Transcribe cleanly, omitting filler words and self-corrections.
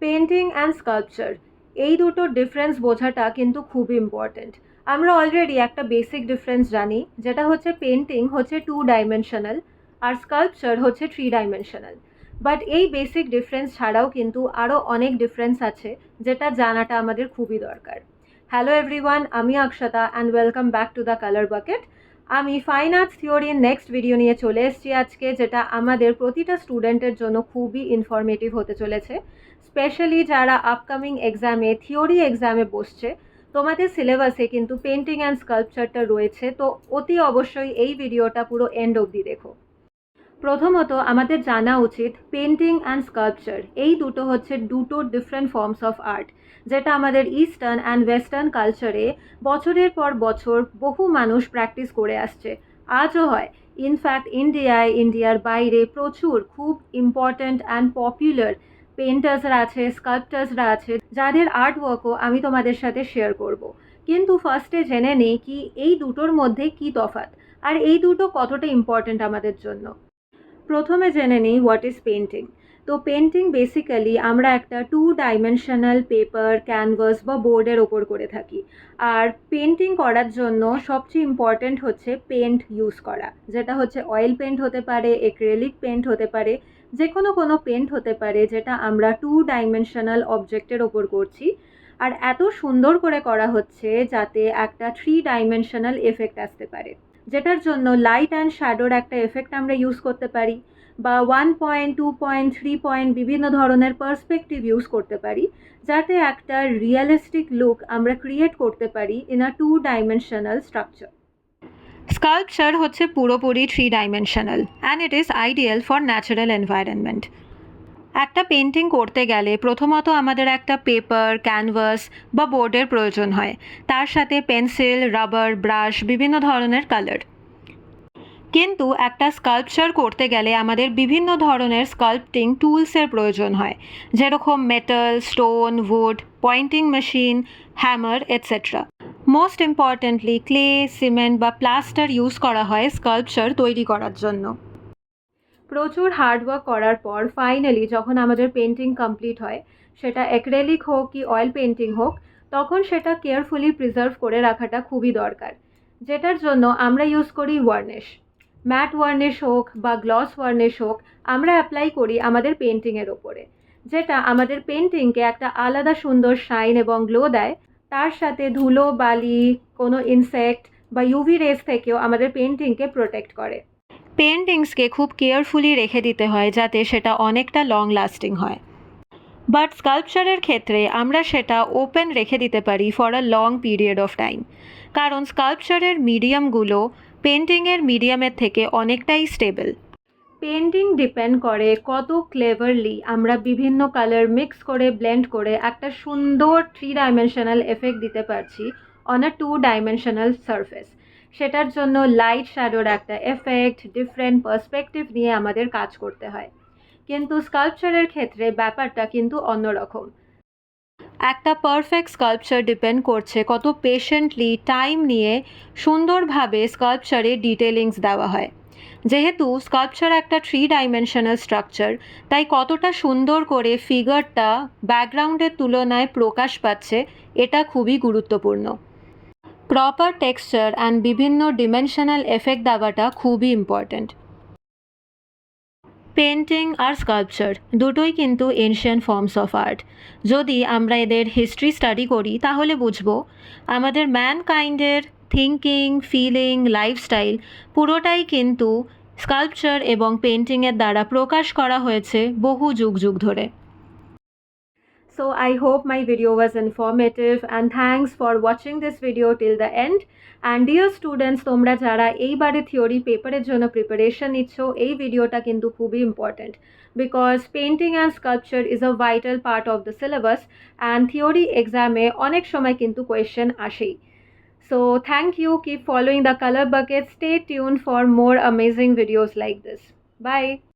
Painting and sculpture এই দুটো difference বোঝাটা কিন্তু খুবই ইম্পর্ট্যান্ট। আমরা অলরেডি একটা বেসিক ডিফারেন্স জানি, যেটা হচ্ছে পেন্টিং হচ্ছে 2 ডাইমেনশনাল আর স্কাল্পচার হচ্ছে 3 ডাইমেনশনাল। বাট এই বেসিক ডিফারেন্স ছাড়াও কিন্তু আরও অনেক ডিফারেন্স আছে, যেটা জানাটা আমাদের খুবই দরকার। হ্যালো এভরিওয়ান, আমি Akshata and welcome back to the colour bucket. আমি ফাইন আর্টস থিওরির নেক্সট ভিডিও নিয়ে চলে এসেছি আজকে, যেটা আমাদের প্রতিটা স্টুডেন্টের জন্য খুবই ইনফরমেটিভ হতে চলেছে। স্পেশালি যারা আপকামিং এক্সামে থিওরি এক্সামে বসছে, তোমাদের সিলেবাসে কিন্তু পেন্টিং অ্যান্ড স্কাল্পচারটা রয়েছে, তো অতি অবশ্যই এই ভিডিওটা পুরো এন্ড অবধি দেখো। প্রথমত আমাদের জানা উচিত পেন্টিং অ্যান্ড স্কাল্পচার এই দুটো হচ্ছে দুটো ডিফারেন্ট ফর্মস অফ আর্ট, যেটা আমাদের ইস্টার্ন অ্যান্ড ওয়েস্টার্ন কালচারে বছরের পর বছর বহু মানুষ প্র্যাকটিস করে আসছে, আজও হয়। ইনফ্যাক্ট ইন্ডিয়ার বাইরে প্রচুর খুব ইম্পর্ট্যান্ট অ্যান্ড পপুলার পেন্টার্সরা আছে, স্কাল্পটার্সরা আছে, যাদের আর্ট ওয়ার্কও আমি তোমাদের সাথে শেয়ার করব। কিন্তু ফার্স্টে জেনে নেই কি এই দুটোর মধ্যে কি তফাৎ, আর এই দুটো কতটা ইম্পর্ট্যান্ট আমাদের জন্য। প্রথমে জেনে নিই হোয়াট ইজ পেন্টিং। তো পেন্টিং বেসিক্যালি আমরা একটা 2 ডাইমেনশনাল পেপার, ক্যানভাস বা বোর্ডের ওপর করে থাকি। আর পেন্টিং করার জন্য সবচেয়ে ইম্পর্ট্যান্ট হচ্ছে পেন্ট ইউজ করা, যেটা হচ্ছে অয়েল পেন্ট হতে পারে, এক্রেলিক পেন্ট হতে পারে, যে কোনো পেন্ট হতে পারে, যেটা আমরা 2 ডাইমেনশনাল অবজেক্টের ওপর করছি। আর এত সুন্দর করে করা হচ্ছে যাতে একটা 3 ডাইমেনশনাল এফেক্ট আসতে পারে, যেটার জন্য লাইট অ্যান্ড শ্যাডোর একটা এফেক্ট আমরা ইউজ করতে পারি, বা 1 পয়েন্ট, 2 পয়েন্ট, 3 পয়েন্ট বিভিন্ন ধরনের পার্সপেক্টিভ ইউজ করতে পারি, যাতে একটা রিয়েলিস্টিক লুক আমরা ক্রিয়েট করতে পারি in a 2 dimensional structure. Sculpture হচ্ছে পুরোপুরি 3 dimensional and it is ideal for natural environment. একটা পেন্টিং করতে গেলে প্রথমত আমাদের একটা পেপার, ক্যানভাস বা বোর্ডের প্রয়োজন হয়, তার সাথে পেন্সিল, রাবার, ব্রাশ, বিভিন্ন ধরনের কালার। কিন্তু একটা স্কাল্পচার করতে গেলে আমাদের বিভিন্ন ধরনের স্কাল্পটিং টুলসের প্রয়োজন হয়, যেরকম metal, stone, wood, pointing machine, hammer etcetera. Most importantly clay, cement বা প্লাস্টার ইউজ করা হয় স্কাল্পচার তৈরি করার জন্য। প্রচুর হার্ডওয়ার্ক করার পর ফাইনালি যখন আমাদের পেন্টিং কমপ্লিট হয়, সেটা অ্যাক্রেলিক হোক কি অয়েল পেন্টিং হোক, তখন সেটা কেয়ারফুলি প্রিজার্ভ করে রাখাটা খুবই দরকার, যেটার জন্য আমরা ইউজ করি ওয়ার্নিশ। ম্যাট ওয়ার্নিশ হোক বা গ্লস ওয়ার্নিশ হোক, আমরা অ্যাপ্লাই করি আমাদের পেন্টিংয়ের ওপরে, যেটা আমাদের পেন্টিংকে একটা আলাদা সুন্দর শাইন এবং গ্লো দেয়। তার সাথে ধুলো, বালি, কোনো ইনসেক্ট বা ইউভি রেস থেকেও আমাদের পেন্টিংকে প্রোটেক্ট করে। পেন্টিংসকে খুব কেয়ারফুলি রেখে দিতে হয় যাতে সেটা অনেকটা লং লাস্টিং হয়। বাট স্কাল্পচারের ক্ষেত্রে আমরা সেটা ওপেন রেখে দিতে পারি for a long period of time, কারণ স্কাল্পচারের মিডিয়ামগুলো পেন্টিংয়ের মিডিয়ামের থেকে অনেকটাই স্টেবল। পেন্টিং ডিপেন্ড করে কত ক্লেভারলি আমরা বিভিন্ন কালার মিক্স করে ব্লেন্ড করে একটা সুন্দর 3 ডাইমেনশনাল এফেক্ট দিতে পারছি অন আ 2 ডাইমেনশনাল সারফেস। সেটার জন্য লাইট শ্যাডোর একটা এফেক্ট, ডিফারেন্ট পার্সপেক্টিভ নিয়ে আমাদের কাজ করতে হয়। কিন্তু স্কাল্পচারের ক্ষেত্রে ব্যাপারটা কিন্তু অন্যরকম। একটা পারফেক্ট স্কাল্পচার ডিপেন্ড করছে কত পেশেন্টলি টাইম নিয়ে সুন্দরভাবে স্কাল্পচারে ডিটেলিংস দেওয়া হয়। যেহেতু স্কাল্পচার একটা 3 ডাইমেনশনাল স্ট্রাকচার, তাই কতটা সুন্দর করে ফিগারটা ব্যাকগ্রাউন্ডের তুলনায় প্রকাশ পাচ্ছে, এটা খুবই গুরুত্বপূর্ণ। প্রপার টেক্সচার অ্যান্ড বিভিন্ন ডিমেনশনাল এফেক্ট দেওয়াটা খুবই ইম্পর্ট্যান্ট। পেন্টিং আর স্কাল্পচার দুটোই কিন্তু এনশিয়েন্ট ফর্মস অফ আর্ট। যদি আমরা এদের হিস্ট্রি স্টাডি করি তাহলে বুঝবো আমাদের ম্যানকাইন্ডের থিঙ্কিং, ফিলিং, লাইফস্টাইল পুরোটাই কিন্তু স্কাল্পচার এবং পেন্টিংয়ের দ্বারা প্রকাশ করা হয়েছে বহু যুগ যুগ ধরে। So I hope my video was informative and thanks for watching this video till the end. And dear students, তোমরা যারা এইবারে থিওরি পেপারের জন্য প্রিপারেশন নিচ্ছ, এই ভিডিওটা কিন্তু খুবই important, because painting and sculpture is a vital part of the syllabus and theory এক্সামে অনেক সময় কিন্তু কোয়েশ্চেন আসেই। So thank you, keep following the color bucket, stay tuned for more amazing videos like this. Bye.